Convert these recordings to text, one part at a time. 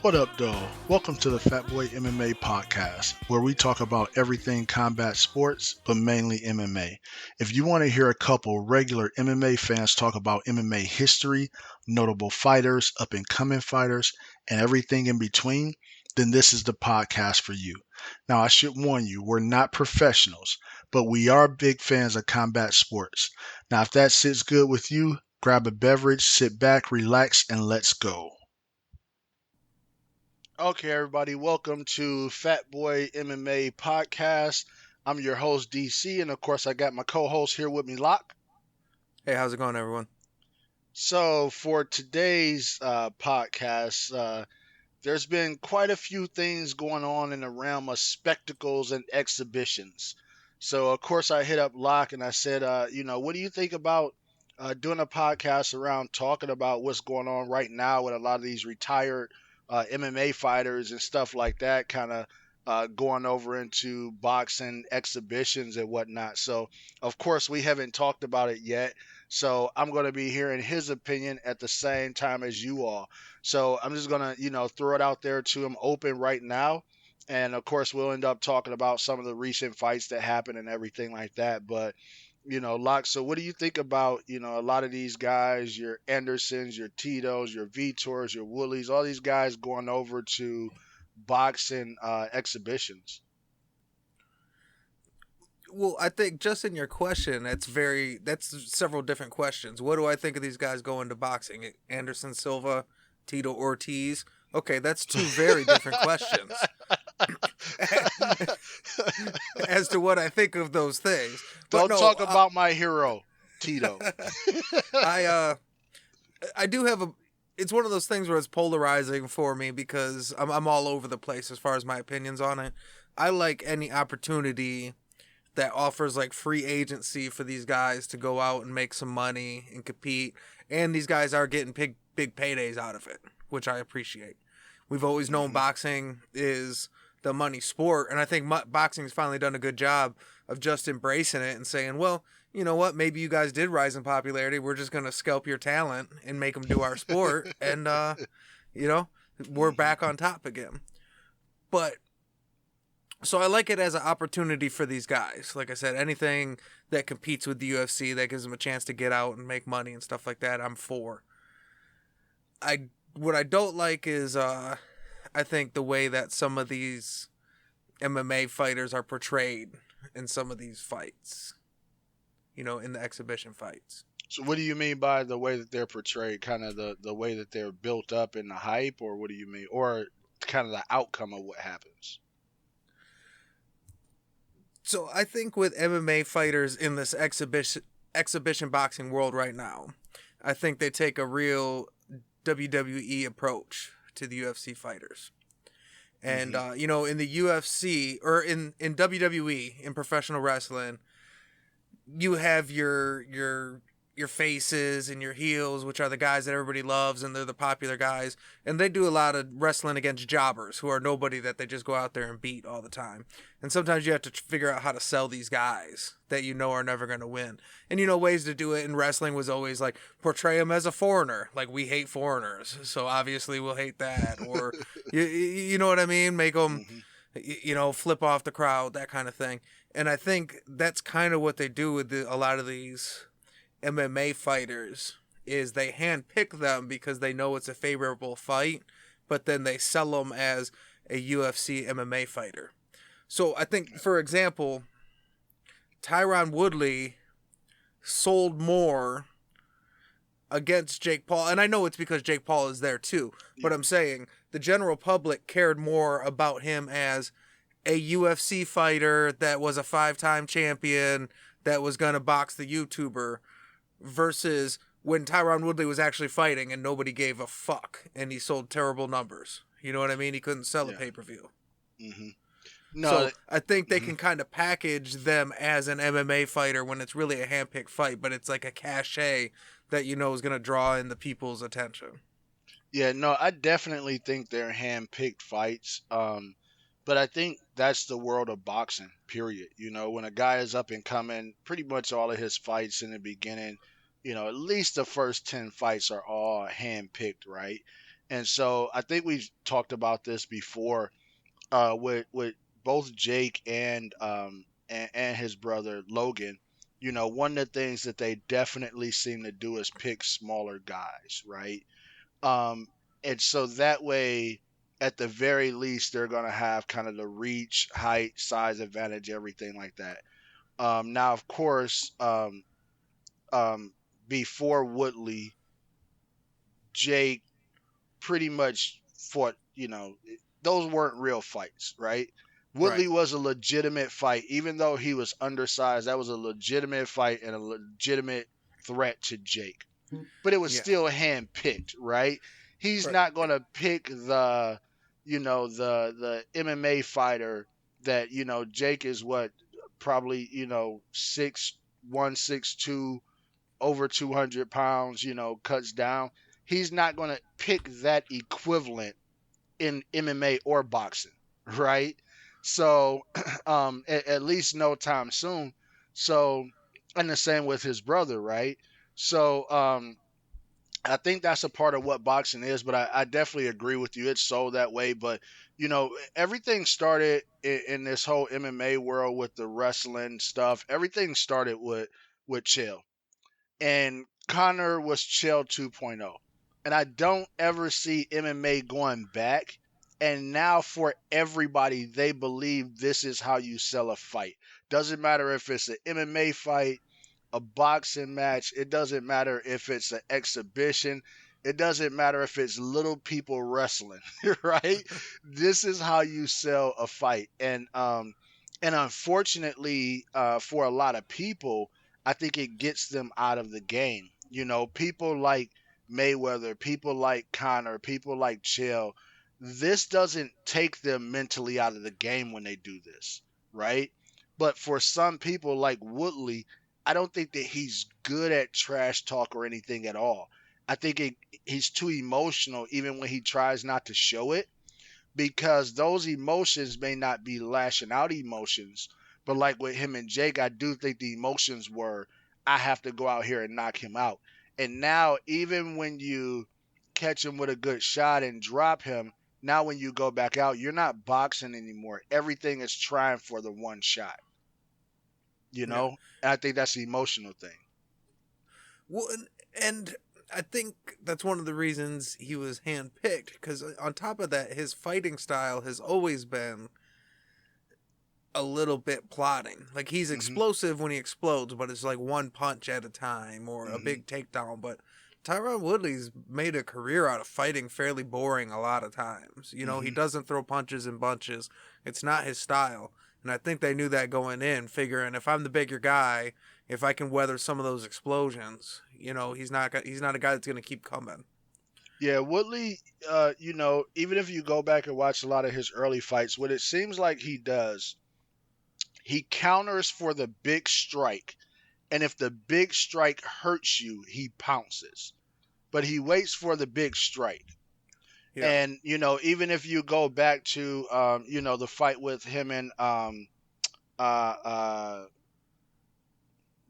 What up, though? Welcome to the Fat Boy MMA podcast, where we talk about everything combat sports, but mainly MMA. If you want to hear a couple regular MMA fans talk about MMA history, notable fighters, up and coming fighters, and everything in between, then this is the podcast for you. Now, I should warn you, we're not professionals, but we are big fans of combat sports. Now, if that sits good with you, grab a beverage, sit back, relax, and let's go. Okay, everybody, welcome to Fat Boy MMA Podcast. I'm your host, DC, and of course, I got my co host here with me, Locke. Hey, how's it going, everyone? So, for today's podcast, there's been quite a few things going on in the realm of spectacles and exhibitions. So, of course, I hit up Locke and I said, what do you think about doing a podcast around talking about what's going on right now with a lot of these retired MMA fighters and stuff like that, kind of going over into boxing exhibitions and whatnot. So, of course, we haven't talked about it yet. So, I'm going to be hearing his opinion at the same time as you all. So, I'm just going to, throw it out there to him open right now. And of course, we'll end up talking about some of the recent fights that happened and everything like that. But Locke, so what do you think about, a lot of these guys, your Andersons, your Titos, your Vitors, your Woodleys, all these guys going over to boxing exhibitions? Well, I think just in your question, that's several different questions. What do I think of these guys going to boxing? Anderson Silva, Tito Ortiz. Okay, that's two very different questions as to what I think of those things. But Don't talk about my hero, Tito. I do have a. It's one of those things where it's polarizing for me because I'm all over the place as far as my opinions on it. I like any opportunity that offers like free agency for these guys to go out and make some money and compete, and these guys are getting big paydays out of it, which I appreciate. We've always known boxing is the money sport, and I think boxing's finally done a good job of just embracing it and saying, well, you know what, maybe you guys did rise in popularity, we're just going to scalp your talent and make them do our sport, and we're back on top again. But so I like it as an opportunity for these guys. Like I said, anything that competes with the UFC that gives them a chance to get out and make money and stuff like that, I'm for. What I don't like is I think the way that some of these MMA fighters are portrayed in some of these fights, in the exhibition fights. So what do you mean by the way that they're portrayed? Kind of the way that they're built up in the hype, or what do you mean? Or kind of the outcome of what happens? So I think with MMA fighters in this exhibition boxing world right now, I think they take a real WWE approach to the UFC fighters. And, in the UFC or in WWE, in professional wrestling, you have your faces and your heels, which are the guys that everybody loves, and they're the popular guys. And they do a lot of wrestling against jobbers who are nobody that they just go out there and beat all the time. And sometimes you have to figure out how to sell these guys that are never going to win. And, ways to do it in wrestling was always like portray them as a foreigner. Like, we hate foreigners, so obviously we'll hate that. Or, you know what I mean? Make them, flip off the crowd, that kind of thing. And I think that's kind of what they do with a lot of these MMA fighters, is they handpick them because they know it's a favorable fight, but then they sell them as a UFC MMA fighter. So I think, for example, Tyron Woodley sold more against Jake Paul, and I know it's because Jake Paul is there too, but I'm saying the general public cared more about him as a UFC fighter that was a 5-time champion that was going to box the YouTuber, versus when Tyron Woodley was actually fighting and nobody gave a fuck and he sold terrible numbers. You know what I mean? He couldn't sell a pay-per-view. Mm-hmm. No, so I think they can kind of package them as an MMA fighter when it's really a hand-picked fight, but it's like a cachet that is going to draw in the people's attention. Yeah, no, I definitely think they're hand-picked fights. But I think that's the world of boxing, period. When a guy is up and coming, pretty much all of his fights in the beginning, at least the first 10 fights are all hand-picked, right? And so I think we've talked about this before with both Jake and his brother Logan. You know, one of the things that they definitely seem to do is pick smaller guys, right? Um, and so that way, at the very least, they're gonna have kind of the reach, height, size advantage, everything like that. Now, of course, um, before Woodley, Jake pretty much fought, those weren't real fights, right? Right. Woodley was a legitimate fight, even though he was undersized. That was a legitimate fight and a legitimate threat to Jake. But it was Yeah. still hand picked, right? He's Right. not going to pick the MMA fighter that Jake is what probably 6'1", 6'2", over 200 pounds, cuts down. He's not going to pick that equivalent in MMA or boxing, right? So, at least no time soon. So, and the same with his brother, right? So, I think that's a part of what boxing is, but I definitely agree with you. It's sold that way, but everything started in this whole MMA world with the wrestling stuff. Everything started with chill, and Connor was Chael 2.0. And I don't ever see MMA going back. And now for everybody, they believe this is how you sell a fight. Doesn't matter if it's an MMA fight, a boxing match. It doesn't matter if it's an exhibition. It doesn't matter if it's little people wrestling, right? This is how you sell a fight. And unfortunately, for a lot of people, I think it gets them out of the game. People like Mayweather, people like Connor, people like Chael. This doesn't take them mentally out of the game when they do this, right? But for some people like Woodley, I don't think that he's good at trash talk or anything at all. I think he's too emotional even when he tries not to show it, because those emotions may not be lashing out emotions, but like with him and Jake, I do think the emotions were, I have to go out here and knock him out. And now, even when you catch him with a good shot and drop him, now when you go back out, you're not boxing anymore. Everything is trying for the one shot, you Yeah. know? And I think that's the emotional thing. Well, and I think that's one of the reasons he was handpicked. Because on top of that, his fighting style has always been a little bit plotting. Like he's Hmm. explosive when he explodes, but it's like one punch at a time or a Hmm. big takedown. But Tyron Woodley's made a career out of fighting fairly boring a lot of times. He Hmm. doesn't throw punches in bunches. It's not his style. And I think they knew that going in, figuring if I'm the bigger guy, if I can weather some of those explosions, he's not a guy that's going to keep coming. Yeah, Woodley, even if you go back and watch a lot of his early fights, what it seems like he does, he counters for the big strike. And if the big strike hurts you, he pounces. But he waits for the big strike. Yeah. And, even if you go back to, the fight with him and, uh, uh,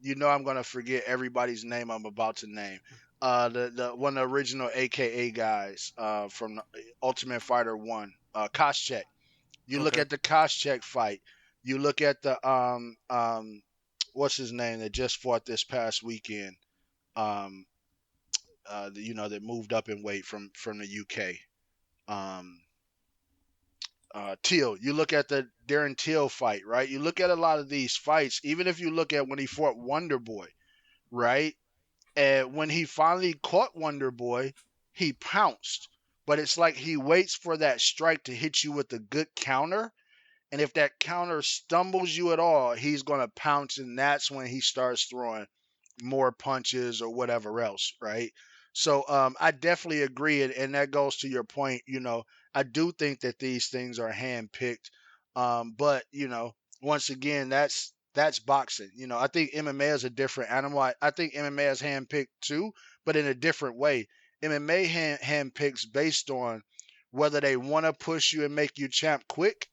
I'm going to forget everybody's name I'm about to name. The one of the original AKA guys from Ultimate Fighter 1, Koscheck. You look Okay. at the Koscheck fight. You look at the what's his name that just fought this past weekend. Um, that moved up in weight from the UK. Um, Teal. You look at the Darren Teal fight, right? You look at a lot of these fights. Even if you look at when he fought Wonder Boy, right? And when he finally caught Wonder Boy, he pounced. But it's like he waits for that strike to hit you with a good counter, and if that counter stumbles you at all, he's going to pounce, and that's when he starts throwing more punches or whatever else, right? So I definitely agree, and that goes to your point. I do think that these things are handpicked, but once again, that's boxing. I think MMA is a different animal. I think MMA is handpicked too, but in a different way. MMA handpicks based on whether they want to push you and make you champ quick,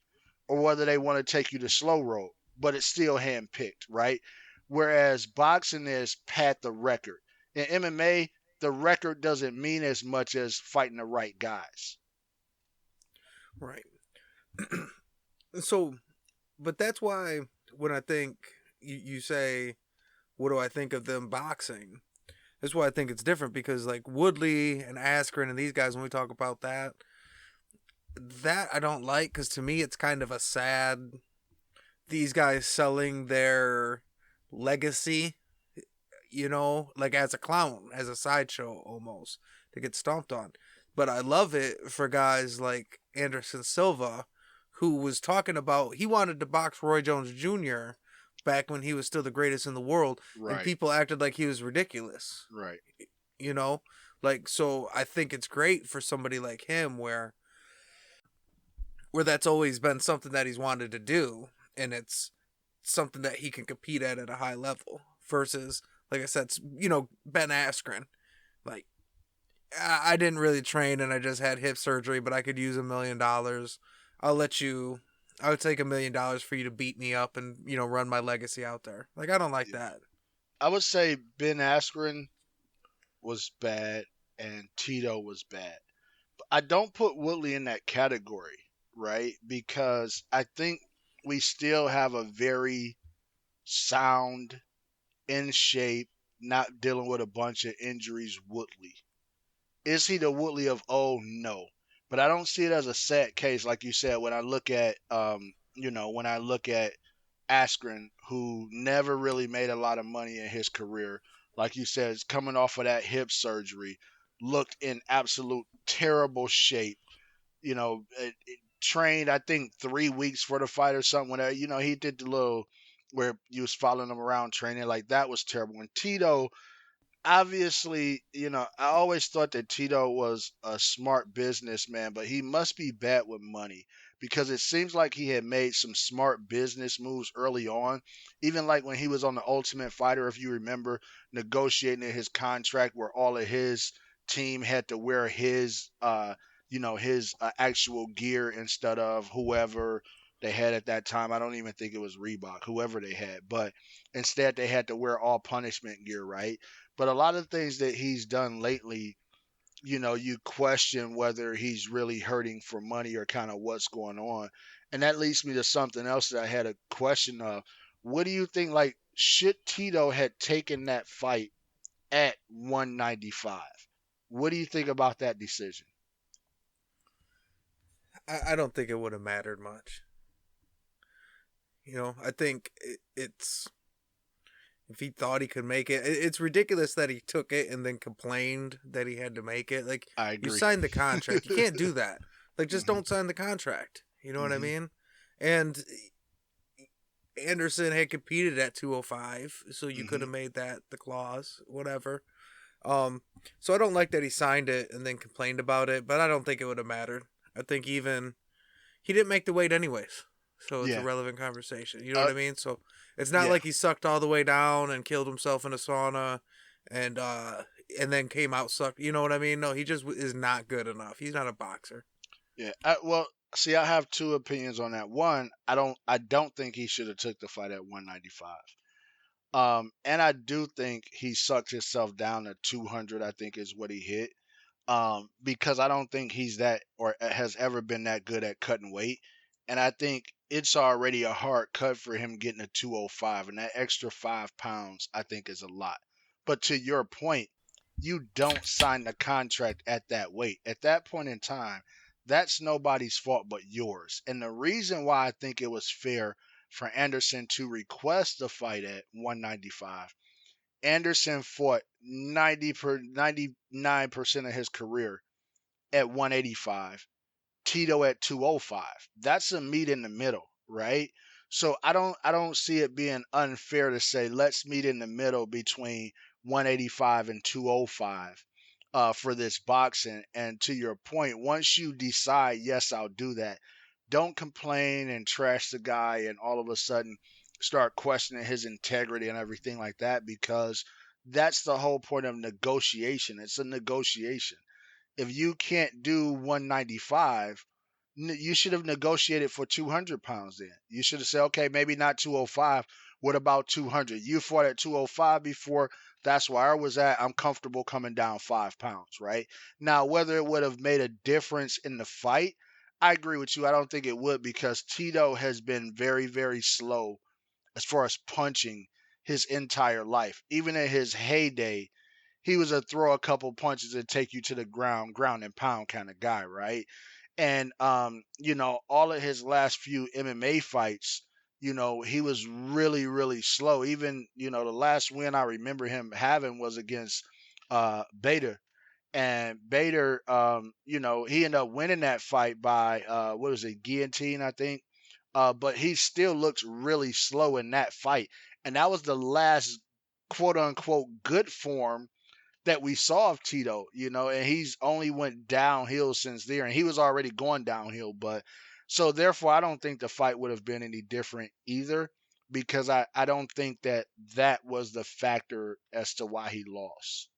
or whether they want to take you the slow road, but it's still handpicked, right? Whereas boxing is pat the record. In MMA, the record doesn't mean as much as fighting the right guys. Right. So, but that's why when I think you say, what do I think of them boxing? That's why I think it's different because like Woodley and Askren and these guys, when we talk about that I don't like because to me it's kind of a sad. These guys selling their legacy, like as a clown, as a sideshow almost to get stomped on. But I love it for guys like Anderson Silva, who was talking about he wanted to box Roy Jones Jr. back when he was still the greatest in the world, and Right, people acted like he was ridiculous. right. You know, so I think it's great for somebody like him where that's always been something that he's wanted to do, and it's something that he can compete at a high level versus, like I said, Ben Askren. Like, I didn't really train and I just had hip surgery, but I could use $1 million. I'll let you. I would take $1 million for you to beat me up and run my legacy out there. Like, I don't like Yeah. that. I would say Ben Askren was bad and Tito was bad. But I don't put Woodley in that category, right? Because I think we still have a very sound, in shape, not dealing with a bunch of injuries Woodley. Is he the Woodley of old? No. But I don't see it as a sad case, like you said, when I look at when I look at Askren, who never really made a lot of money in his career. Like you said, is coming off of that hip surgery, looked in absolute terrible shape. Trained I think 3 weeks for the fight or something. When he did the little where you was following him around training, like that was terrible. And Tito, obviously, I always thought that Tito was a smart businessman, but he must be bad with money because it seems like he had made some smart business moves early on. Even like when he was on the Ultimate Fighter, if you remember, negotiating his contract where all of his team had to wear his actual gear instead of whoever they had at that time. I don't even think it was Reebok, whoever they had, but instead they had to wear all punishment gear, right? But a lot of things that he's done lately, you question whether he's really hurting for money or kind of what's going on. And that leads me to something else that I had a question of. What do you think, like, should Tito had taken that fight at 195? What do you think about that decision? I don't think it would have mattered much. I think it's if he thought he could make it. It's ridiculous that he took it and then complained that he had to make it. Like, I you agree. signed the contract. You can't do that. Like, just Hmm. don't sign the contract. You know what I Hmm. mean? And Anderson had competed at 205, so you could Hmm. have made that the clause, whatever. Um, so I don't like that he signed it and then complained about it, but I don't think it would have mattered. I think even he didn't make the weight anyways, so it's a Yeah. relevant conversation. You know Uh, what I mean? So it's not yeah. like he sucked all the way down and killed himself in a sauna, and uh, and then came out sucked. You know what I mean? No, he just is not good enough. He's not a boxer. Yeah. Well, see, I have two opinions on that. One, I don't think he should have took the fight at 195. And I do think he sucked himself down to 200. I think is what he hit. Because I don't think he's that or has ever been that good at cutting weight. And I think it's already a hard cut for him getting a 205, and that extra 5 pounds I think is a lot. But to your point, you don't sign the contract at that weight. At that point in time, that's nobody's fault but yours. And the reason why I think it was fair for Anderson to request the fight at 195, Anderson fought 99% of his career at 185. Tito at 205. That's a meet in the middle, right? So I don't see it being unfair to say let's meet in the middle between 185 and 205 for this boxing. And to your point, once you decide yes, I'll do that, don't complain and trash the guy and all of a sudden start questioning his integrity and everything like that because that's the whole point of negotiation. It's a negotiation. If you can't do 195, you should have negotiated for 200 pounds then. You should have said, okay, maybe not 205. What about 200? You fought at 205 before. That's where I was at. I'm comfortable coming down 5 pounds, right? Now, whether it would have made a difference in the fight, I agree with you. I don't think it would because Tito has been very, very slow as far as punching his entire life. Even in his heyday, he was a throw a couple punches and take you to the ground and pound kind of guy, right? And all of his last few MMA fights, he was really, really slow. Even, the last win I remember him having was against Bader. And Bader, he ended up winning that fight by what was it, guillotine, I think. But he still looks really slow in that fight. And that was the last quote unquote good form that we saw of Tito, and he's only went downhill since there, and he was already going downhill. But so therefore, I don't think the fight would have been any different either, because I don't think that was the factor as to why he lost.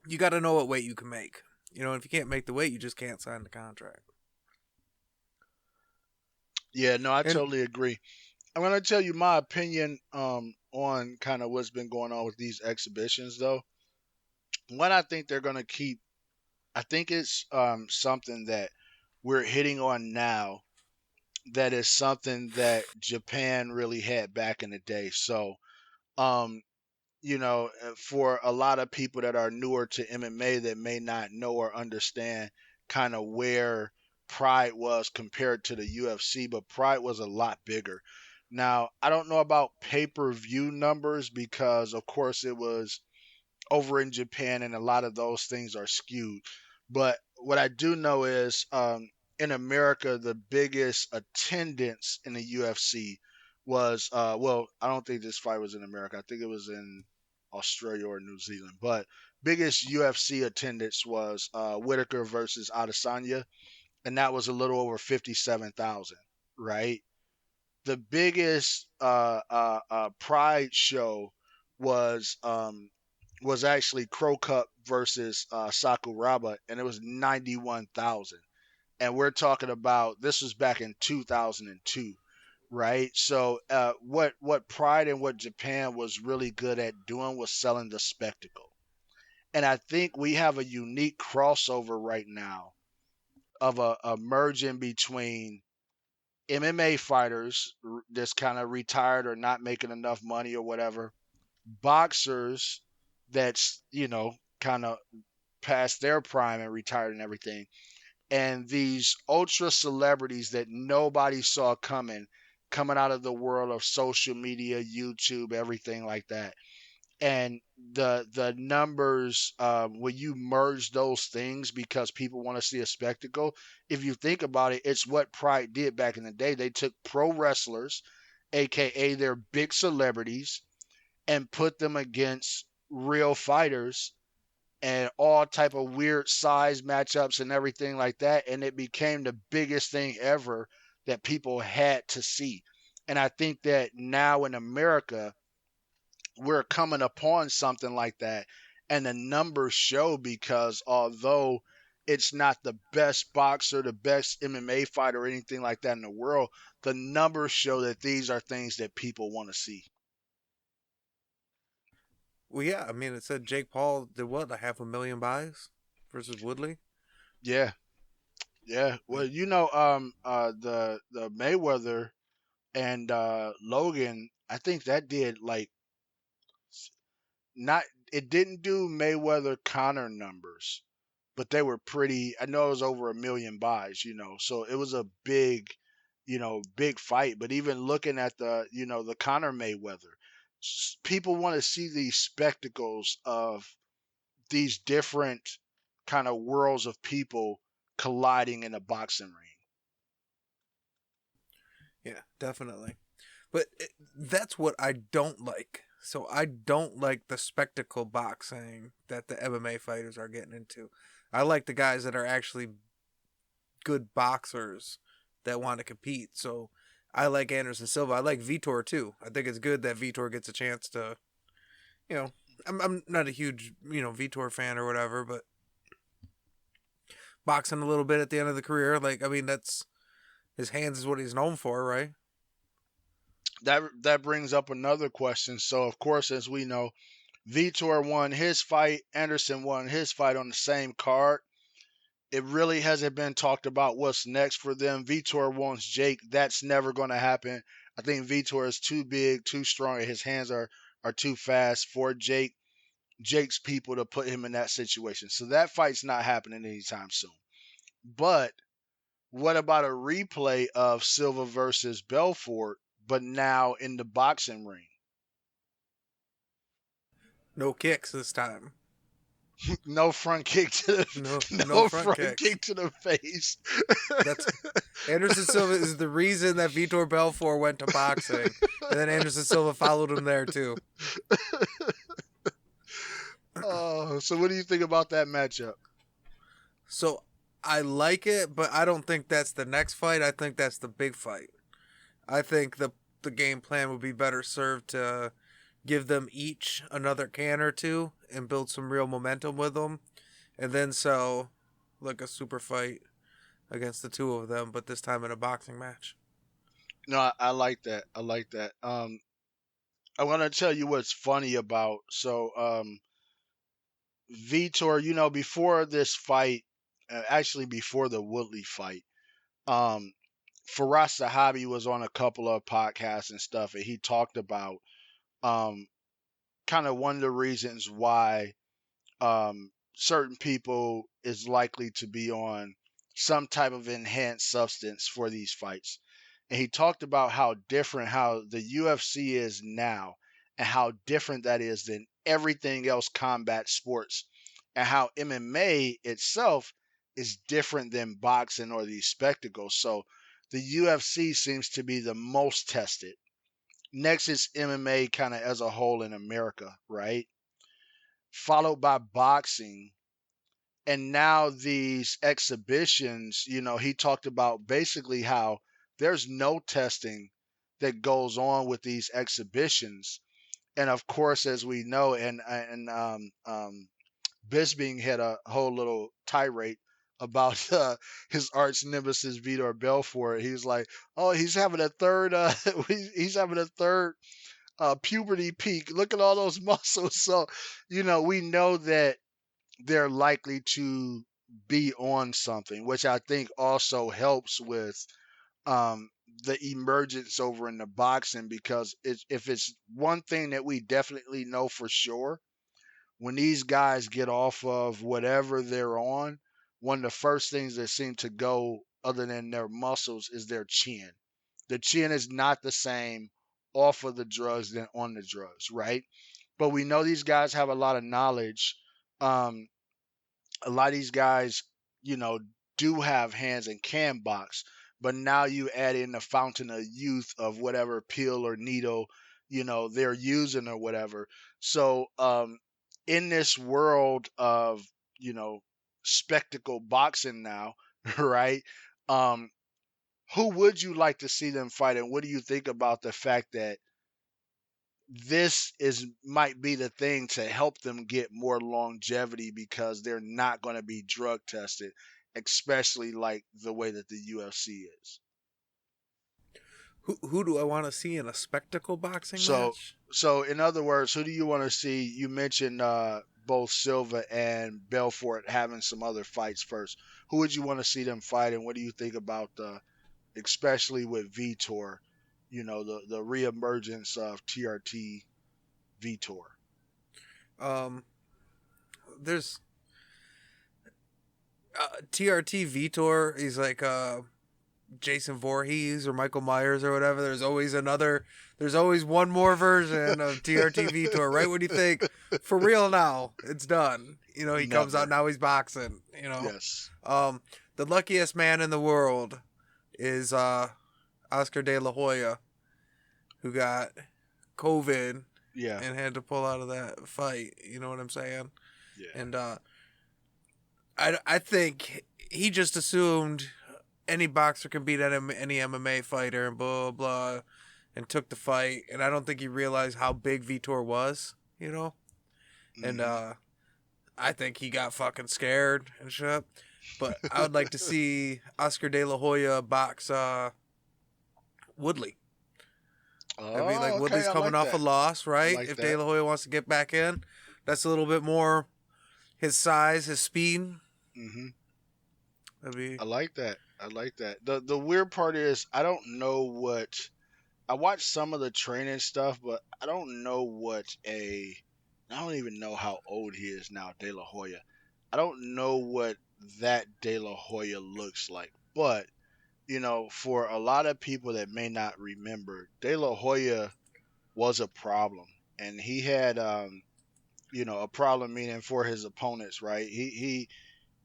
You got to know what weight you can make. If you can't make the weight, you just can't sign the contract. Yeah, no, I And totally agree. I'm gonna tell you my opinion on kind of what's been going on with these exhibitions, though. What I think they're gonna keep, I think it's something that we're hitting on now that is something that Japan really had back in the day. So, um, for a lot of people that are newer to MMA that may not know or understand kind of where Pride was compared to the UFC, but Pride was a lot bigger. Now, I don't know about pay-per-view numbers because, of course, it was over in Japan, and a lot of those things are skewed. But what I do know is in America, the biggest attendance in the UFC was, well, I don't think this fight was in America. I think it was in Australia or New Zealand. But biggest UFC attendance was Whitaker versus Adesanya, and that was a little over 57,000, right? The biggest Pride show was actually Crow Cup versus Sakuraba, and it was 91,000. And we're talking about this was back in 2002, right? So what Pride and what Japan was really good at doing was selling the spectacle. And I think we have a unique crossover right now of a merging between MMA fighters that's kind of retired or not making enough money or whatever, boxers that's, kind of past their prime and retired and everything, and these ultra celebrities that nobody saw coming out of the world of social media, YouTube, everything like that. And the numbers, when you merge those things because people want to see a spectacle, if you think about it, it's what Pride did back in the day. They took pro wrestlers, aka their big celebrities, and put them against real fighters and all type of weird size matchups and everything like that, and it became the biggest thing ever that people had to see. And I think that now in America we're coming upon something like that, and the numbers show, because although it's not the best boxer, the best MMA fighter or anything like that in the world, the numbers show that these are things that people want to see. well, yeah, I mean, it said Jake Paul did what, a 500,000 buys versus Woodley. Yeah, yeah. I Well, mean, the Mayweather and Logan, I think that did like not it didn't do Mayweather Connor numbers, but they were pretty. I know it was over 1 million buys, so it was a big, big fight. But even looking at the Connor Mayweather, people want to see these spectacles of these different kind of worlds of people colliding in a boxing ring. yeah, definitely. But that's what I don't like. So I don't like the spectacle boxing that the MMA fighters are getting into. I like the guys that are actually good boxers that want to compete. So I like Anderson Silva. I like Vitor too. I think it's good that Vitor gets a chance to, you know, I'm not a huge, Vitor fan or whatever, but boxing a little bit at the end of the career, like, I mean, that's his hands is what he's known for, right? that brings up another question. So of course, as we know, Vitor won his fight, Anderson won his fight on the same card. It really hasn't been talked about what's next for them. Vitor wants Jake. That's never going to happen. I think Vitor is too big, too strong, and his hands are too fast for Jake's people to put him in that situation. So that fight's not happening anytime soon. But what about a replay of Silva versus Belfort, but now in the boxing ring? No kicks this time. No front kick to the No no front front kicks. kick to the face. That's Anderson Silva is the reason that Vitor Belfort went to boxing, and then Anderson Silva followed him there too. Oh, so what do you think about that matchup? So I like it, but I don't think that's the next fight. I think that's the big fight. I think the game plan would be better served to give them each another can or two and build some real momentum with them, and then sell like a super fight against the two of them, but this time in a boxing match. No, I like that. I like that. I'm gonna tell you what's funny about Vitor. Before this fight, actually before the Woodley fight, um, Faraz Sahabi was on a couple of podcasts and stuff, and he talked about um, kind of one of the reasons why certain people is likely to be on some type of enhanced substance for these fights. And he talked about how the UFC is now and how different that is than everything else combat sports, and how MMA itself is different than boxing or these spectacles. So the UFC seems to be the most tested. Next is MMA kind of as a whole in America, right? Followed by boxing, and now these exhibitions, he talked about basically how there's no testing that goes on with these exhibitions. And of course, as we know, and Bisping had a whole little tirade about his arch nemesis Vitor Belfort. He was like, "Oh, he's having a third. He's having a third puberty peak. Look at all those muscles." So, we know that they're likely to be on something, which I think also helps with um, the emergence over in the boxing, because if it's one thing that we definitely know for sure, when these guys get off of whatever they're on, one of the first things that seem to go, other than their muscles, is their chin. The chin is not the same off of the drugs than on the drugs, right? But we know these guys have a lot of knowledge. Um, a lot of these guys, you know, do have hands and can box, but now you add in the fountain of youth of whatever pill or needle, they're using or whatever. So, in this world of, you know, spectacle boxing now, right? Um, who would you like to see them fight, and what do you think about the fact that this is might be the thing to help them get more longevity, because they're not going to be drug tested, especially like the way that the UFC is. Who do I want to see in a spectacle boxing So, match? so in other words, who do you want to see? You mentioned both Silva and Belfort having some other fights first. Who would you want to see them fight, and what do you think about especially with Vitor, the reemergence of TRT Vitor? Um, there's TRT Vitor. He's like Jason Voorhees or Michael Myers or whatever. There's always another. There's always one more version of TRT Vitor. Right when you think for real now, it's done. He comes out Never. now. He's boxing. Yes. Um, the luckiest man in the world is Oscar De La Hoya, who got COVID Yeah. and had to pull out of that fight. You know what I'm saying? Yeah. And I think he just assumed any boxer can beat any MMA fighter and blah blah, and took the fight. And I don't think he realized how big Vitor was. And Hmm. I think he got fucking scared and shit. But I would like to see Oscar De La Hoya box Woodley. I mean, like Oh, okay. Woodley's I coming like off a that. loss, I right? like If De that. La Hoya wants to get back in, that's a little bit more his size, his speed. Hmm. I mean, I like that. I like that. The weird part is I don't know what I watched some of the training stuff, but I don't know what a I don't even know how old he is now, De La Hoya. I don't know what that De La Hoya looks like. But, for a lot of people that may not remember, De La Hoya was a problem. And he had a problem meaning for his opponents, right? He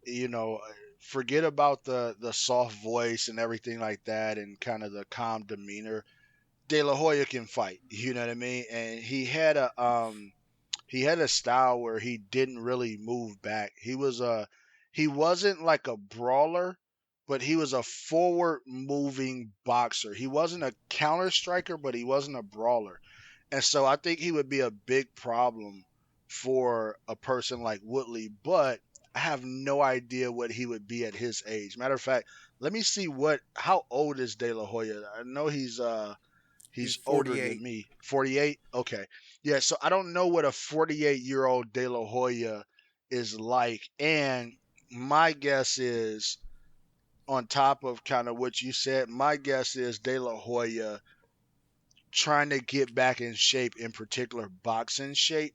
you know, forget about the soft voice and everything like that and kind of the calm demeanor. De La Hoya can fight, you know what I mean? And he had a style where he didn't really move back. He wasn't like a brawler, but he was a forward moving boxer. He wasn't a counter striker, but he wasn't a brawler. And so I think he would be a big problem for a person like Woodley, but I have no idea what he would be at his age. Matter of fact, let me see how old is De La Hoya. I know he's he's older than 48. me. 48? Okay. Yeah, so I don't know what a 48-year-old De La Hoya is like. And my guess is, on top of kind of what you said, my guess is De La Hoya trying to get back in shape, in particular boxing shape.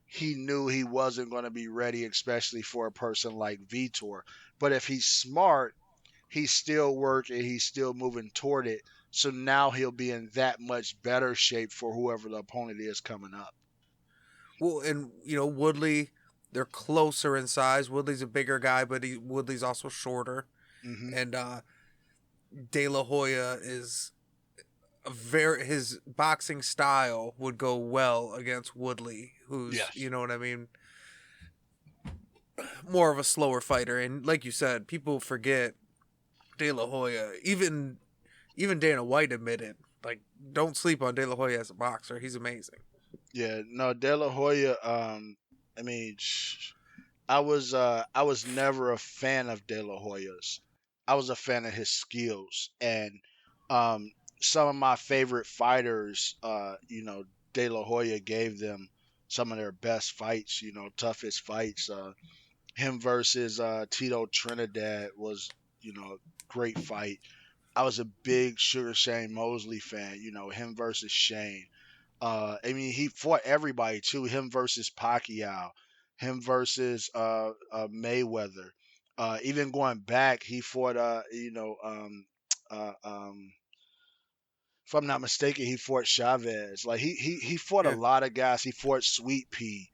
He knew he wasn't going to be ready, especially for a person like Vitor. But if he's smart, he's still working, he's still moving toward it. So now he'll be in that much better shape for whoever the opponent is coming up. Well, and Woodley, they're closer in size. Woodley's a bigger guy, but Woodley's also shorter. Hmm. And De La Hoya is his boxing style would go well against Woodley, who's Yes. what I mean, more of a slower fighter. And like you said, people forget De La Hoya. Even Dana White admitted, like, don't sleep on De La Hoya as a boxer. He's amazing. Yeah. No, De La Hoya. I mean, I was never a fan of De La Hoya's. I was a fan of his skills and um, some of my favorite fighters. De La Hoya gave them some of their best fights. Toughest fights. Him versus Tito Trinidad was a great fight. I was a big Sugar Shane Mosley fan. Him versus Shane. I mean, he fought everybody too. Him versus Pacquiao, him versus Mayweather. Even going back, he fought. Uh, um, if I'm not mistaken, he fought Chavez. Like he fought a Yeah. lot of guys. He fought Sweet Pea.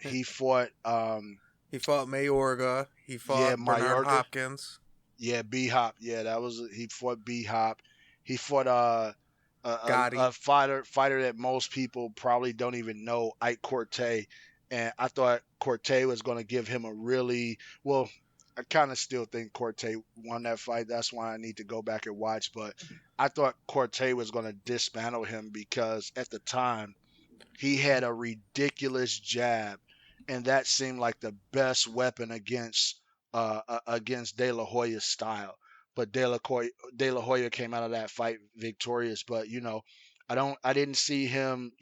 He fought. He fought Mayorga. He Yeah, fought Bernard Mayorga. Hopkins. Yeah, B Hop. Yeah, he fought B Hop. He fought Gotti. a fighter that most people probably don't even know, Ike Corte. And I thought Corte was going to give him a really well. I kind of still think Corte won that fight. That's why I need to go back and watch. But I thought Corte was going to dismantle him because at the time he had a ridiculous jab, and that seemed like the best weapon against De La Hoya's style. But De La Hoya came out of that fight victorious. But I didn't see him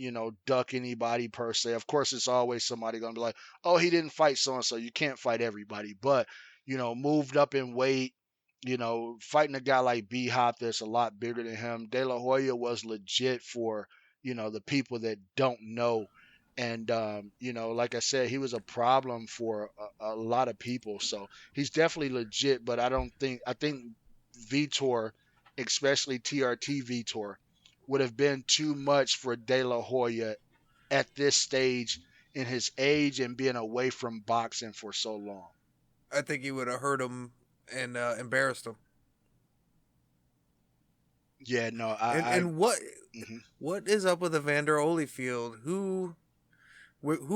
duck anybody per se. Of course, it's always somebody gonna be like, oh, he didn't fight so and so. You can't fight everybody, but moved up in weight. Fighting a guy like B Hop that's a lot bigger than him. De La Hoya was legit for the people that don't know. And like I said, he was a problem for a lot of people. So he's definitely legit. But I think Vitor, especially TRT Vitor, would have been too much for De La Hoya at this stage in his age and being away from boxing for so long. I think he would have hurt him and embarrassed him. Yeah, no, And I and what mhm. what is up with Evander Holyfield? Who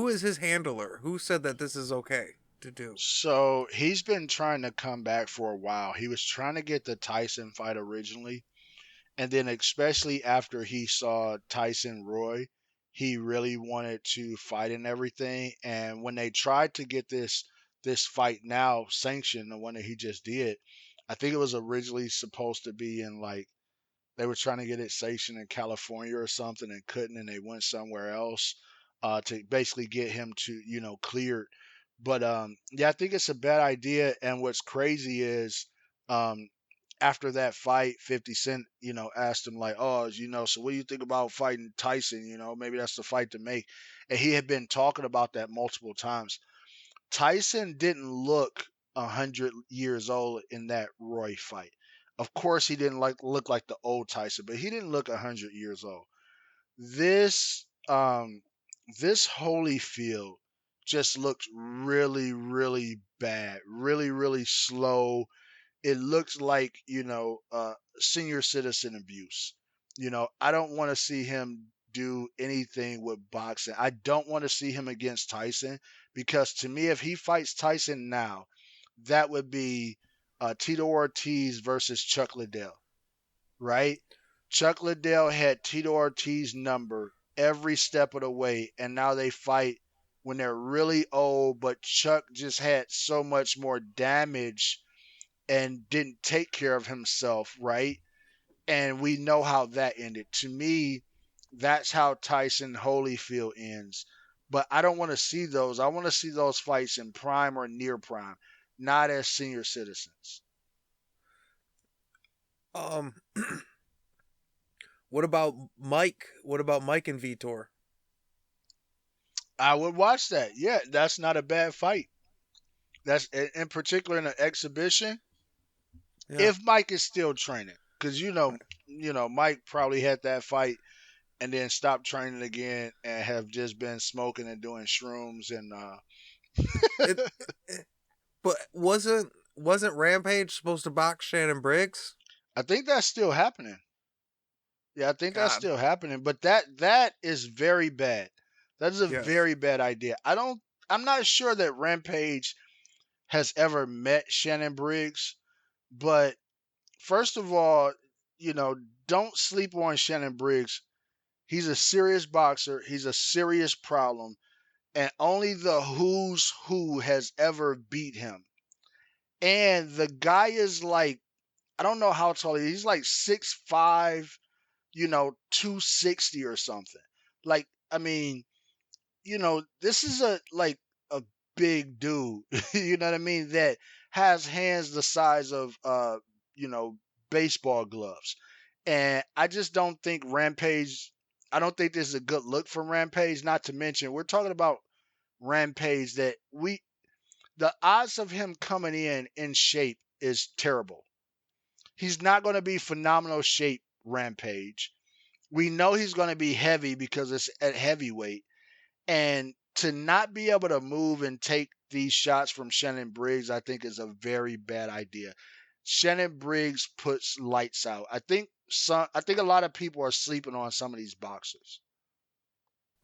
is his handler? Who said that this is okay to do? So he's been trying to come back for a while. He was trying to get the Tyson fight originally, and then especially after he saw Tyson Roy, he really wanted to fight and everything. And when they tried to get this fight now sanctioned, the one that he just did, I think it was originally supposed to be in like They were trying to get it sanctioned in California or something and couldn't, and they went somewhere else to basically get him to, cleared. But yeah, I think it's a bad idea. And what's crazy is um, after that fight, 50 Cent, asked him like, "Oh, so what do you think about fighting Tyson? Maybe that's the fight to make." And he had been talking about that multiple times. Tyson didn't look 100 years old in that Roy fight. Of course, he didn't look like the old Tyson, but he didn't look 100 years old. This this Holyfield just looks really, really bad, really, really slow. It looks like senior citizen abuse. I don't want to see him do anything with boxing. I don't want to see him against Tyson because to me, if he fights Tyson now, that would be Tito Ortiz versus Chuck Liddell, right? Chuck Liddell had Tito Ortiz number every step of the way, and now they fight when they're really old, but Chuck just had so much more damage and didn't take care of himself, right? And we know how that ended. To me, that's how Tyson Holyfield ends. But I don't want to see those. I want to see those fights in prime or near prime, not as senior citizens. Um, what about Mike? What about Mike and Vitor? I would watch that. Yeah, that's not a bad fight. That's in particular in an exhibition. Yeah. If Mike is still training, because Mike probably had that fight and then stopped training again and have just been smoking and doing shrooms and It, it but wasn't Rampage supposed to box Shannon Briggs? I think that's still happening. Yeah, I think that's God. still happening, but that is very bad. That is a Yes. very bad idea. I'm not sure that Rampage has ever met Shannon Briggs, but first of all, you know, don't sleep on Shannon Briggs. He's a serious boxer. He's a serious problem, and only the who's who has ever beat him. And the guy is like, I don't know how tall he is. He's like 6'5", 260 or something. Like, I mean, this is a big dude, you know what I mean, that has hands the size of you know, baseball gloves. And I just don't think Rampage I don't think this is a good look for Rampage, not to mention we're talking about Rampage that we the odds of him coming in shape is terrible. He's not going to be phenomenal shape Rampage. We know he's going to be heavy because it's at heavyweight. And to not be able to move and take these shots from Shannon Briggs, I think is a very bad idea. Shannon Briggs puts lights out. I think a lot of people are sleeping on some of these boxers.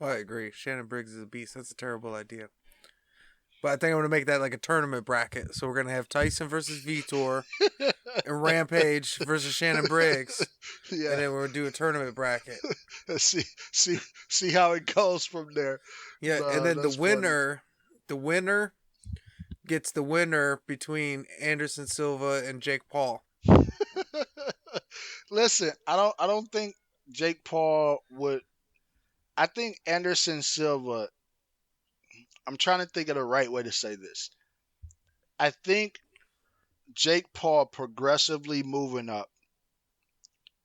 I agree. Shannon Briggs is a beast. That's a terrible idea. But I think I'm gonna make that like a tournament bracket. So we're gonna have Tyson versus Vitor and Rampage versus Shannon Briggs, and Yeah. then we're gonna do a tournament bracket. see see see how it goes from there. Yeah, and No, then that's funny. the winner gets the winner between Anderson Silva and Jake Paul. Listen, I don't think Jake Paul would. I think Anderson Silva. I'm trying to think of the right way to say this. I think Jake Paul progressively moving up.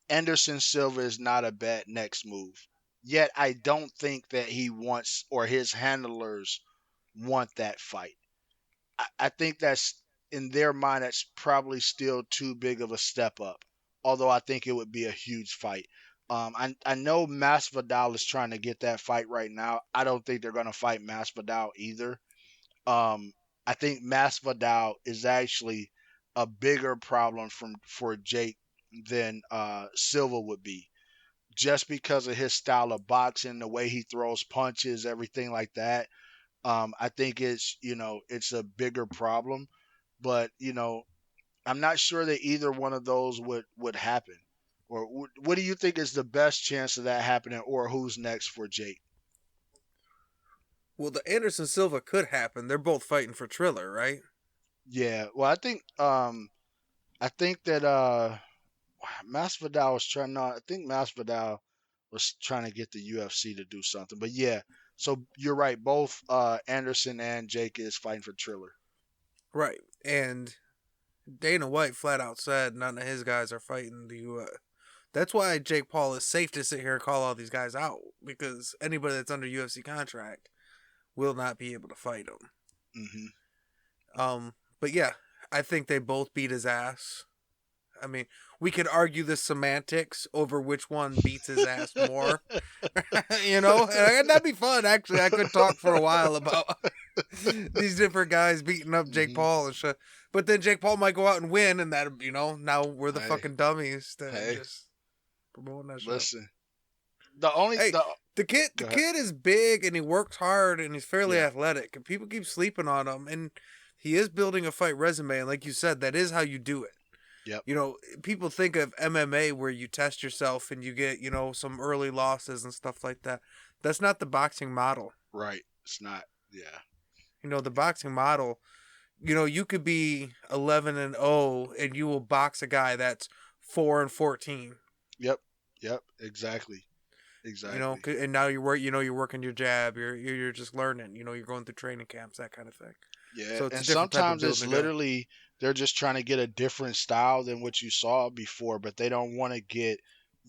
Anderson Silva is not a bad next move. Yet I don't think that he wants or his handlers want that fight. I think that's in their mind that's probably still too big of a step up. Although I think it would be a huge fight. I know Masvidal is trying to get that fight right now. I don't think they're going to fight Masvidal either. Um, I think Masvidal is actually a bigger problem for Jake than Silva would be, just because of his style of boxing, the way he throws punches, everything like that. I think it's a bigger problem, but I'm not sure that either one of those would happen. Or what do you think is the best chance of that happening, or who's next for Jake? Well, the Anderson Silva could happen. They're both fighting for Triller, right? Yeah, well, I think that Masvidal was trying. No, I think Masvidal was trying to get the UFC to do something. But yeah, so you're right. Both Anderson and Jake is fighting for Triller. Right. And Dana White flat out said none of his guys are fighting the UFC. That's why Jake Paul is safe to sit here and call all these guys out, because anybody that's under UFC contract will not be able to fight him. Hmm. But yeah, I think they both beat his ass. I mean, we could argue the semantics over which one beats his ass more. And that'd be fun. Actually, I could talk for a while about these different guys beating up Jake Hmm. Paul and shit. But then Jake Paul might go out and win, and that now we're the Hey, fucking dummies that hey, just promoting that shit. listen. The only Hey, the the Go ahead. kid is big and he works hard and he's fairly Yeah. athletic, and people keep sleeping on him, and he is building a fight resume, and like you said, that is how you do it. Yep. People think of MMA where you test yourself and you get, some early losses and stuff like that. That's not the boxing model. Right. It's not. Yeah. The boxing model, you could be 11-0 and you will box a guy that's 4-14. Yep. Yep. Exactly. Exactly. And now you're working your jab, you're just learning, you're going through training camps, that kind of thing. Yeah. So it's a And different type of sometimes it's building to go. literally they're just trying to get a different style than what you saw before, but they don't want to get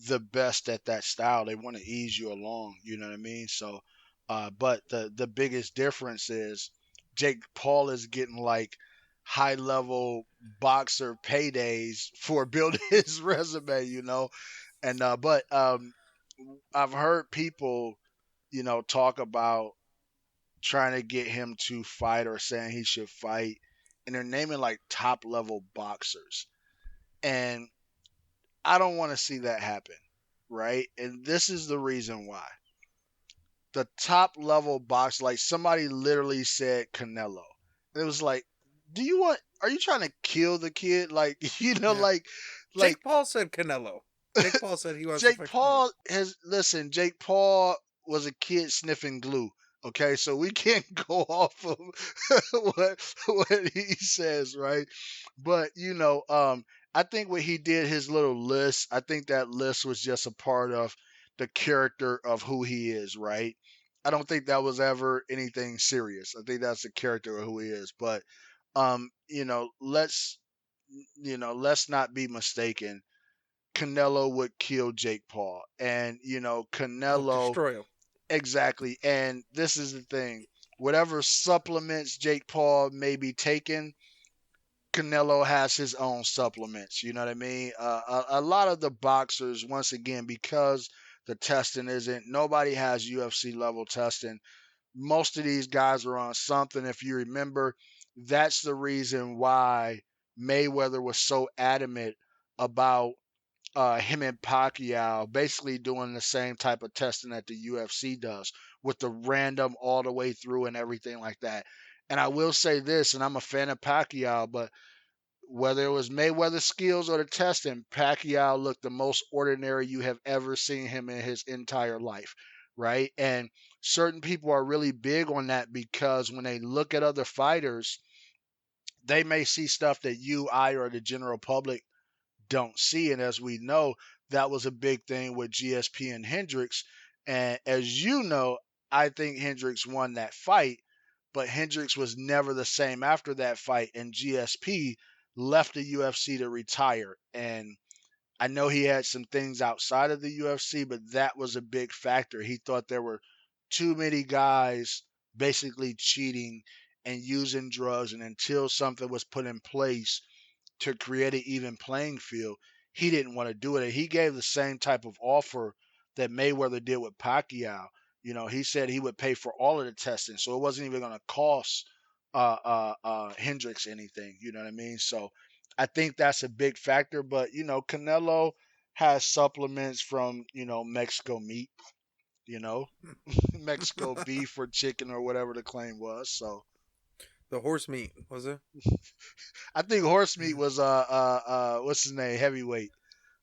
the best at that style. They want to ease you along. You know what I mean? So, but the biggest difference is Jake Paul is getting like high level boxer paydays for building his resume. And but I've heard people, talk about trying to get him to fight or saying he should fight, and they're naming like top level boxers. And I don't want to see that happen, right? And this is the reason why. The top level box, like somebody literally said Canelo. And it was like, are you trying to kill the kid? Like, Yeah. like Jake Paul said Canelo. Jake Paul said he wants to Jake fight Canelo. Paul has listen. Jake Paul was a kid sniffing glue. Okay, so we can't go off of what he says, right? But I think what he did, his little list. I think that list was just a part of the character of who he is, right? I don't think that was ever anything serious. I think that's the character of who he is. But let's not be mistaken. Canelo would kill Jake Paul. And, Oh, Canelo, destroy him. exactly. And this is the thing whatever supplements Jake Paul may be taking, Canelo has his own supplements. You know what I mean? A lot of the boxers, once again, because the testing isn't, nobody has UFC level testing. Most of these guys are on something. If you remember, that's the reason why Mayweather was so adamant about him and Pacquiao basically doing the same type of testing that the UFC does with the random all the way through and everything like that. And I will say this, and I'm a fan of Pacquiao, but whether it was Mayweather's skills or the testing, Pacquiao looked the most ordinary you have ever seen him in his entire life, right? And certain people are really big on that because when they look at other fighters, they may see stuff that you, I, or the general public don't see. And as we know, that was a big thing with GSP and Hendricks. And as you know, I think Hendricks won that fight, but Hendricks was never the same after that fight. And GSP left the UFC to retire. And I know he had some things outside of the UFC, but that was a big factor. He thought there were too many guys basically cheating and using drugs. And until something was put in place to create an even playing field, he didn't want to do it. He gave the same type of offer that Mayweather did with Pacquiao. He said he would pay for all of the testing, so it wasn't even going to cost Hendricks anything. You know what I mean? So I think that's a big factor. But Canelo has supplements from Mexico meat. You know, Mexico beef or chicken or whatever the claim was. So The horse meat, was it? I think horse meat was what's his name, heavyweight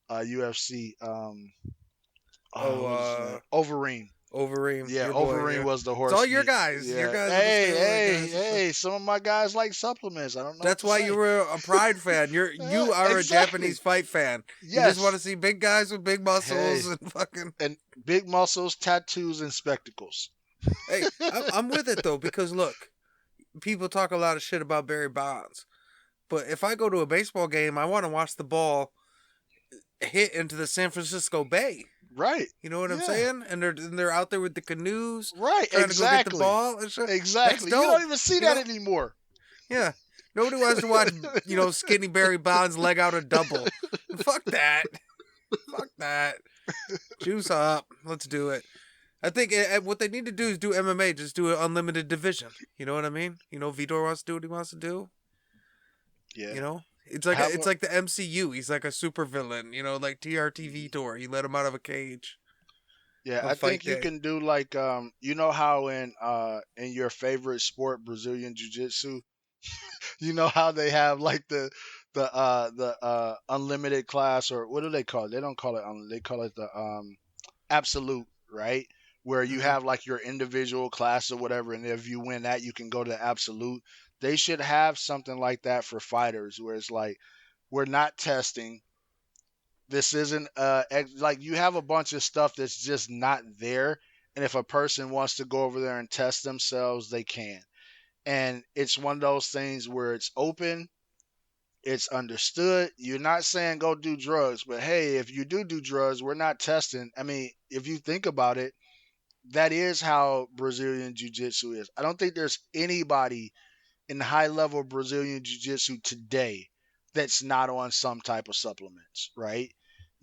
UFC, Oh, what was his name, Overeem. Overeem, Yeah, your boy. Overeem Yeah, was the it's horse all your meat. guys. Your Yeah. guys are the Hey, steroid hey, guys. hey. Some of my guys like supplements. I don't know what That's to why say. you were a Pride fan. You are a Exactly. Japanese fight fan. You just want Yes. to see big guys with big muscles Hey, and fucking. and big muscles, tattoos, and spectacles. Hey, I'm with it though because look, people talk a lot of shit about Barry Bonds, but if I go to a baseball game, I want to watch the ball hit into the San Francisco Bay. Right. You know what I'm Yeah. saying? And they're out there with the canoes Right. trying to go get the Exactly. ball and shit. That's Exactly. You don't dope. even see You that know? anymore. Yeah. Nobody wants to watch, skinny Barry Bonds leg out a double. Fuck that. Fuck that. Juice up. Let's do it. I think what they need to do is do MMA. Just do an unlimited division. You know what I mean? Vitor wants to do what he wants to do. Yeah. It's Have it's a, like the MCU. He's like a supervillain. Like TRT Vitor. You let him out of a cage yeah, on I fight think you day. can do like you know how in your favorite sport, Brazilian Jiu-Jitsu, you know how they have like the unlimited class, or what do they call it? They don't call it they call it the absolute, right? Where you Hmm. have like your individual class or whatever, and if you win that, you can go to absolute. They should have something like that for fighters, where it's like we're not testing. This isn't like you have a bunch of stuff that's just not there, and if a person wants to go over there and test themselves, they can. And it's one of those things where it's open, it's understood. You're not saying go do drugs, but hey, if you do drugs, we're not testing. I mean, if you think about it, that is how Brazilian Jiu Jitsu is. I don't think there's anybody in high level Brazilian Jiu Jitsu today that's not on some type of supplements, right?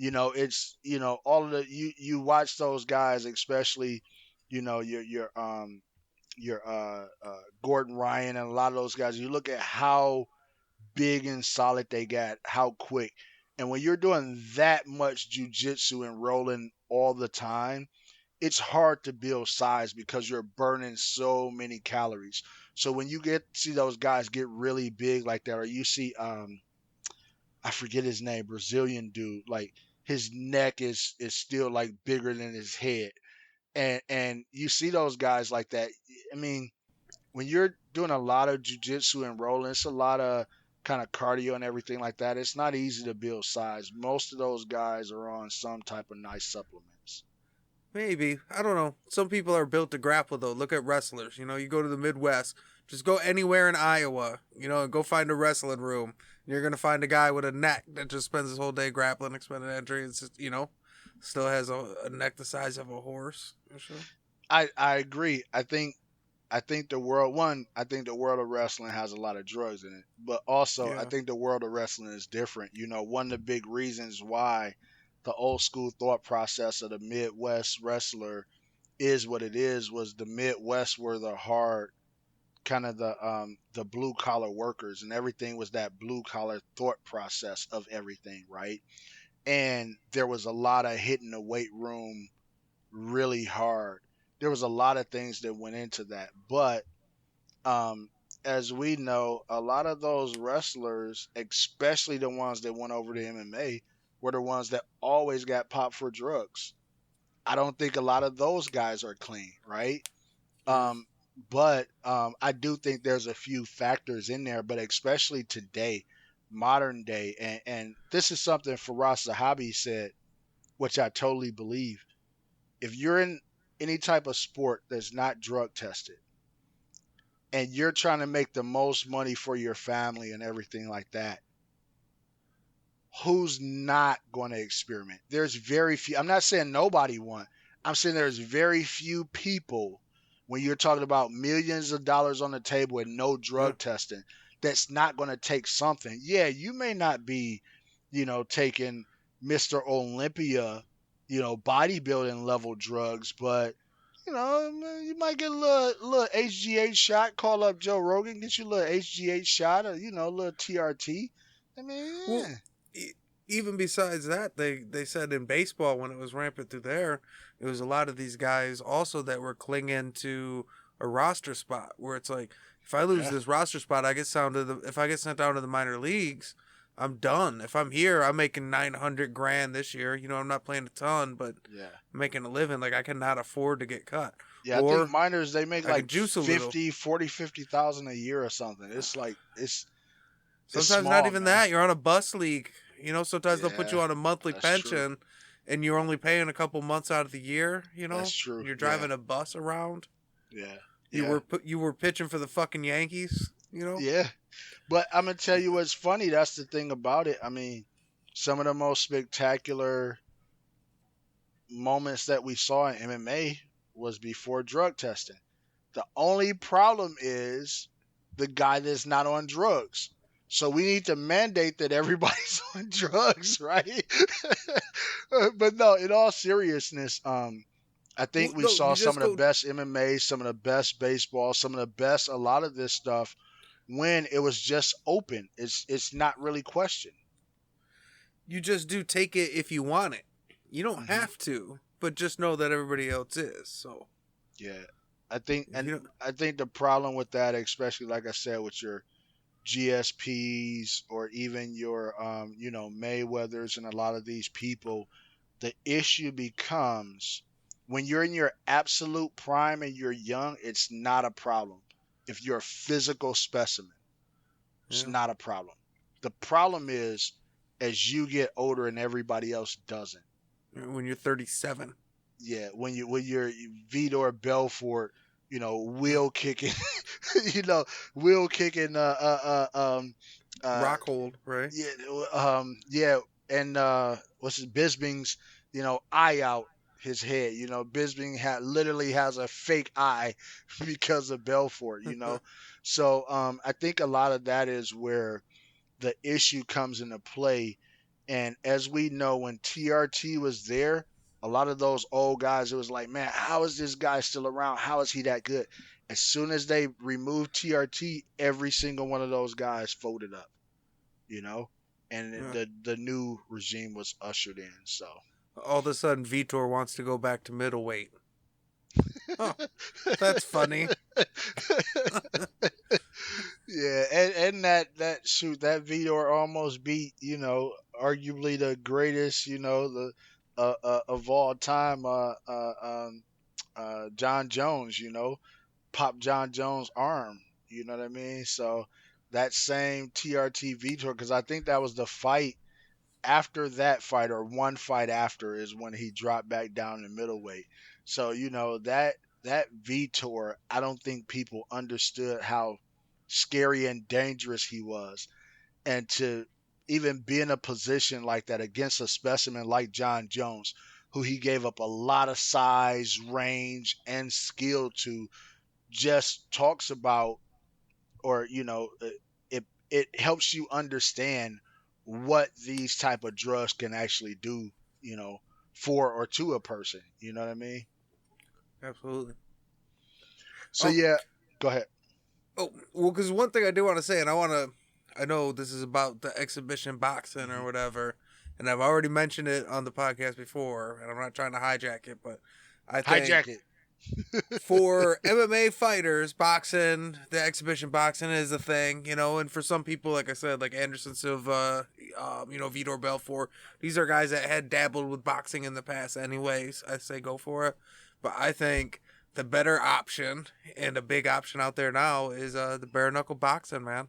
It's all of the you watch those guys, especially your Gordon Ryan and a lot of those guys. You look at how big and solid they got, how quick. And when you're doing that much jujitsu and rolling all the time, it's hard to build size because you're burning so many calories. So when you see those guys get really big like that, or you see I forget his name, Brazilian dude, like his neck is still like bigger than his head. And you see those guys like that. I mean, when you're doing a lot of jujitsu and rolling, it's a lot of kind of cardio and everything like that. It's not easy to build size. Most of those guys are on some type of nice supplements. Maybe. I don't know. Some people are built to grapple, though. Look at wrestlers. You go to the Midwest, just go anywhere in Iowa, and go find a wrestling room. You're going to find a guy with a neck that just spends his whole day grappling, expending energy. It's just, still has a neck the size of a horse. Sure. I agree. I think the world of wrestling has a lot of drugs in it, but also I Yeah. think the world of wrestling is different. One of the big reasons why the old school thought process of the Midwest wrestler is what it is was the Midwest were the hard kind of the blue collar workers, and everything was that blue collar thought process of everything, right? And there was a lot of hitting the weight room really hard. There was a lot of things that went into that, but um, as we know, a lot of those wrestlers, especially the ones that went over to MMA, were the ones that always got popped for drugs. I don't think a lot of those guys are clean, right? Yeah. Um, but I do think there's a few factors in there, but especially today, modern day, and this is something Faraz Zahabi said, which I totally believe. If you're in any type of sport that's not drug tested, and you're trying to make the most money for your family and everything like that, who's not going to experiment? There's very few. I'm not saying nobody won't. I'm saying there's very few people when you're talking about millions of dollars on the table and no Yeah. drug testing that's not going to take something. Yeah, you may not be, taking Mr. Olympia, bodybuilding level drugs, but you might get a little HGH shot. Call up Joe Rogan, get you a little HGH shot, or a little TRT. I mean, Well, yeah. e- even besides that, they said in baseball when it was rampant through there, it was a lot of these guys also that were clinging to a roster spot where it's like, if I lose Yeah. this roster spot, I get if I get sent down to the minor leagues, I'm done. If I'm here, I'm making 900 grand this year. You know, I'm not playing a ton, but Yeah. I'm making a living. Like I cannot afford to get cut, Yeah, I think or minors they make I can like juice a little. 50,000 a year or something. It's like it's Sometimes not small, even man. that. You're on a bus league. You know, sometimes they'll put Yeah, you on a monthly that's true. pension, and you're only paying a couple months out of the year. You That's know, true. you're Yeah, driving a bus around. yeah, You yeah, were you were pitching for the fucking Yankees. You know. yeah. But I'm gonna tell you what's funny. That's the thing about it. I mean, some of the most spectacular moments that we saw in MMA was before drug testing. The only problem is the guy that's not on drugs. So we need to mandate that everybody's on drugs, right? But no, in all seriousness, I Well, think we no, saw you some just of the go. best MMA, some of the best baseball, some of the best a lot of this stuff when it was just open. It's not really questioned. You just do take it if you want it. You don't Hmm. have to, but just know that everybody else is. So Yeah, I think, if and you don't, I think the problem with that, especially like I said, with your GSPs or even your Mayweathers and a lot of these people, the issue becomes when you're in your absolute prime and you're young, it's not a problem. If you're a physical specimen, it's yeah, not a problem. The problem is as you get older and everybody else doesn't. when you're 37. Yeah, when you're Vitor Belfort, Yeah. wheel kicking, you know, wheel kicking, uh, Rockhold, right? yeah, yeah, and what's his Bisbing's, eye out his head. Bisbing literally has a fake eye because of Belfort. So I think a lot of that is where the issue comes into play. And as we know, when TRT was there, a lot of those old guys, it was like, man, how is this guy still around? How is he that good? As soon as they removed TRT, every single one of those guys folded up, you know, and Yeah. the new regime was ushered in. So All of a sudden, Vitor wants to go back to middleweight. Oh, that's funny. yeah, and that shoot that Vitor almost beat arguably the greatest the of all time John Jones pop John Jones arm, you know what I mean? So that same TRT Vitor, because I think that was the fight after that fight, or one fight after, is when he dropped back down to middleweight. So that Vitor, I don't think people understood how scary and dangerous he was, and to even be in a position like that against a specimen like John Jones, who he gave up a lot of size, range, and skill to, just talks about, or it helps you understand what these type of drugs can actually do, you know, for or to a person. You know what I mean? Absolutely. So Um. yeah, go ahead. Oh, well, because one thing I do want to say, and I know this is about the exhibition boxing or Hmm. whatever, and I've already mentioned it on the podcast before, and I'm not trying to hijack it, but I think Hijack it. for MMA fighters, boxing, the exhibition boxing is a thing, you know, and for some people, like I said, like Anderson Silva, Vitor Belfort, these are guys that had dabbled with boxing in the past anyways. I say go for it. But I think the better option and a big option out there now is the bare knuckle boxing, man.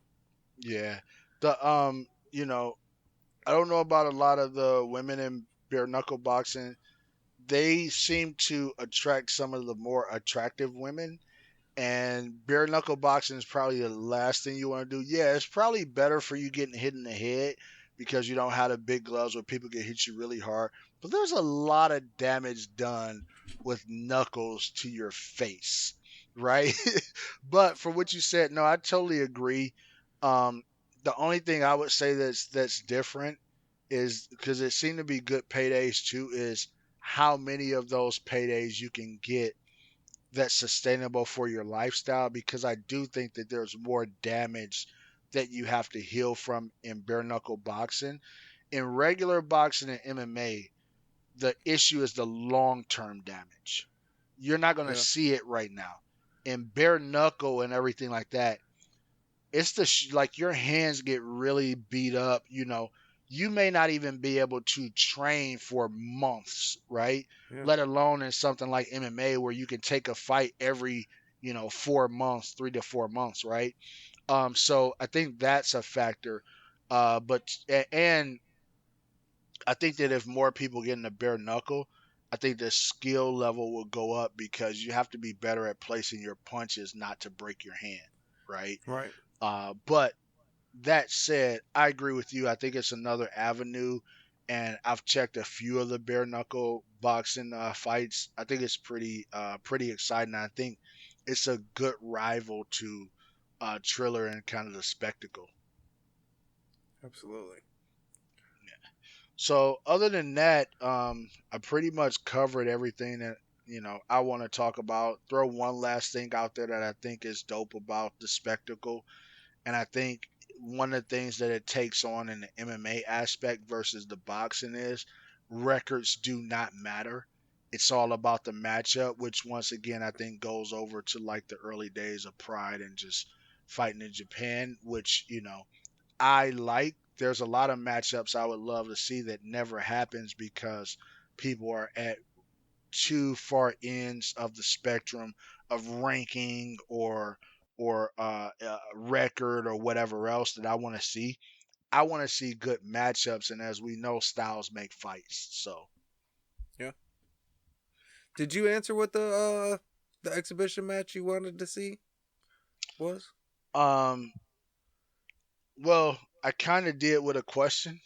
Yeah. The I don't know about a lot of the women in bare knuckle boxing. They seem to attract some of the more attractive women, and bare knuckle boxing is probably the last thing you want to do. Yeah, it's probably better for you getting hit in the head because you don't have the big gloves where people can hit you really hard. But there's a lot of damage done with knuckles to your face, right? But for what you said, no, I totally agree. Um, the only thing I would say that's different is because it seemed to be good paydays too. Is how many of those paydays you can get that's sustainable for your lifestyle, because I do think that there's more damage that you have to heal from in bare knuckle boxing. In regular boxing and MMA, the issue is the long term damage. You're not going to Yeah. see it right now. In bare knuckle and everything like that, it's like your hands get really beat up. You may not even be able to train for months, right? Yeah. Let alone in something like MMA where you can take a fight every 4 months, 3 to 4 months, right? So I think that's a factor. And I think that if more people get in the bare knuckle, I think the skill level will go up because you have to be better at placing your punches not to break your hand, right? Right. But that said, I agree with you. I think it's another avenue, and I've checked a few of the bare knuckle boxing fights. I think it's pretty exciting. I think it's a good rival to Triller and kind of the spectacle. Absolutely. So other than that, I pretty much covered everything that I want to talk about. Throw one last thing out there that I think is dope about the spectacle, and I think one of the things that it takes on in the MMA aspect versus the boxing is records do not matter. It's all about the matchup, which once again I think goes over to like the early days of Pride and just fighting in Japan, which I like. There's a lot of matchups I would love to see that never happens because people are at too far ends of the spectrum of ranking or record or whatever else that I want to see. I want to see good matchups, and as we know, styles make fights. So, Yeah. Did you answer what the exhibition match you wanted to see was? um, well, I kind of did with a question,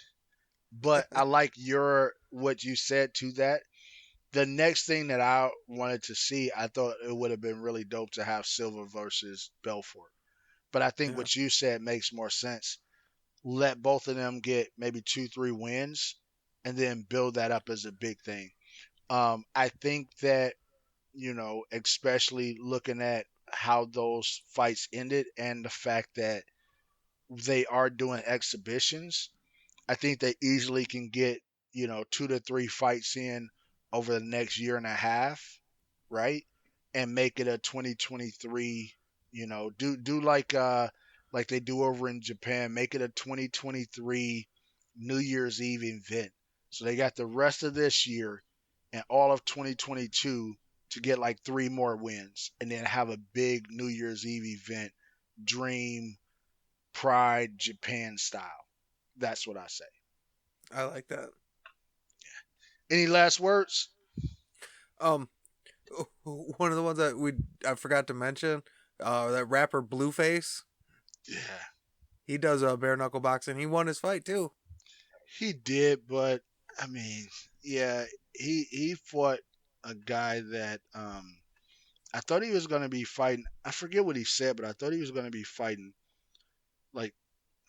but I like your what you said to that. The next thing that I wanted to see, I thought it would have been really dope to have Silva versus Belfort. But I think Yeah. what you said makes more sense. Let both of them get maybe 2, 3 wins and then build that up as a big thing. I think that, especially looking at how those fights ended and the fact that they are doing exhibitions, I think they easily can get, 2 to 3 fights in over the next year and a half, right? And make it a 2023, do like they do over in Japan, make it a 2023 New Year's Eve event. So they got the rest of this year and all of 2022 to get like 3 more wins and then have a big New Year's Eve event, Dream Pride Japan style. That's what I say. I like that. Any last words? Um, one of the ones that I forgot to mention, that rapper Blueface. Yeah, He does bare knuckle boxing. He won his fight too. he did, but I mean, yeah, he fought a guy that I thought he was gonna be fighting. I forget what he said, but I thought he was gonna be fighting like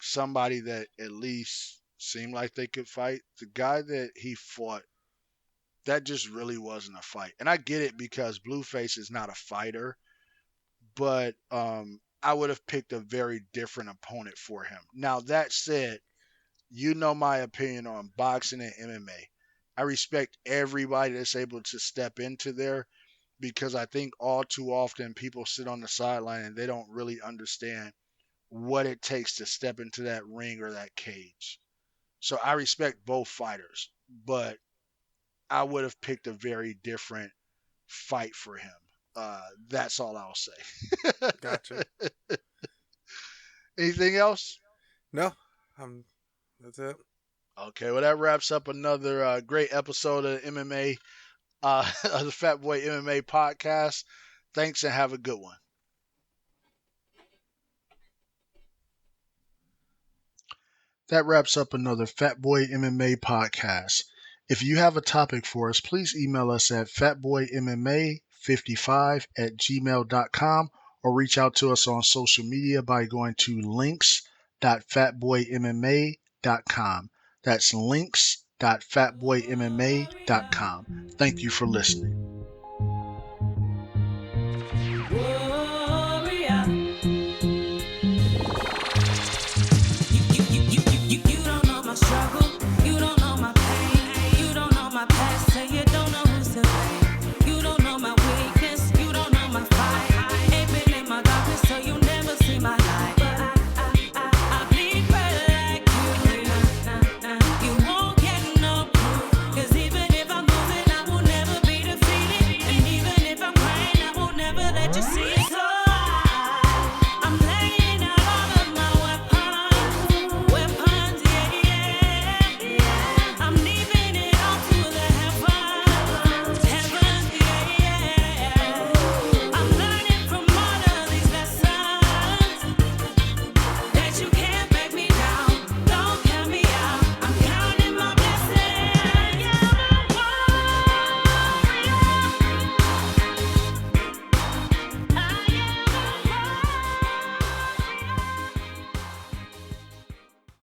somebody that at least seemed like they could fight. The guy that he fought, that just really wasn't a fight. And I get it because Blueface is not a fighter, but I would have picked a very different opponent for him. Now that said, you know my opinion on boxing and MMA. I respect everybody that's able to step into there because I think all too often people sit on the sideline and they don't really understand what it takes to step into that ring or that cage. So I respect both fighters, but I would have picked a very different fight for him. That's all I'll say. Gotcha. Anything else? No, that's it. Okay, well that wraps up another great episode of MMA, of the Fat Boy MMA podcast. Thanks and have a good one. That wraps up another Fat Boy MMA podcast. If you have a topic for us, please email us at fatboymma55@gmail.com or reach out to us on social media by going to links.fatboymma.com. That's links.fatboymma.com. Thank you for listening.